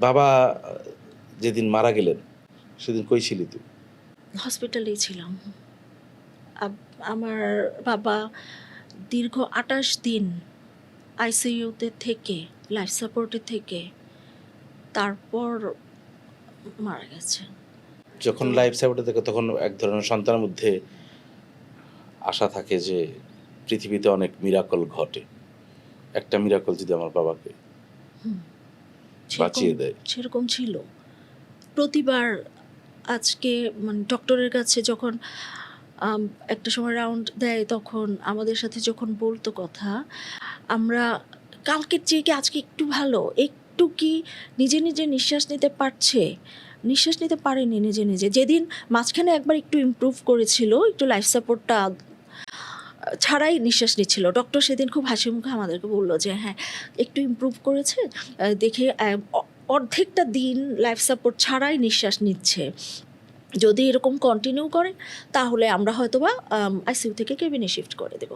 বাবা যেদিন মারা গেলেন সেদিন কই ছিলি তুই? হসপিটালেই ছিলাম। আমার বাবা দীর্ঘ ২৮ দিন আইসিইউতে থেকে, লাইফ সাপোর্টে থেকে তারপর মারা গেছে। যখন তো লাইফ সাপোর্টে থাকে তখন এক ধরনের সন্তানের মধ্যে আশা থাকে যে পৃথিবীতে অনেক মিরাকল ঘটে। একটা মিরাকল যদি আমার বাবাকে সেরকম বাঁচিয়ে দেয়। সেরকম ছিল। প্রতিবার আজকে মানে ডক্টরের কাছে যখন আম একটা সময় রাউন্ড দেয় তখন আমাদের সাথে যখন বলতো কথা, আমরা কালকের চেয়ে কি আজকে একটু ভালো? একটু কি নিজে, নিজে নিঃশ্বাস নিতে পারছে? নিঃশ্বাস নিতে পারেনি নিজে, নিজে। যেদিন মাঝখানে একবার একটু ইমপ্রুভ করেছিল, একটু লাইফ সাপোর্টটা ছাড়াই নিঃশ্বাস নিচ্ছিল। ডক্টর সেদিন খুব হাসি মুখে আমাদেরকে বলল যে, "হ্যাঁ, একটু ইমপ্রুভ করেছে। দেখে অর্ধেকটা দিন লাইফ সাপোর্ট ছাড়াই নিঃশ্বাস নিচ্ছে। যদি এরকম কন্টিনিউ করে তাহলে আমরা হয়তোবা আইসিইউ থেকে কেবিনে শিফট করে দেব।"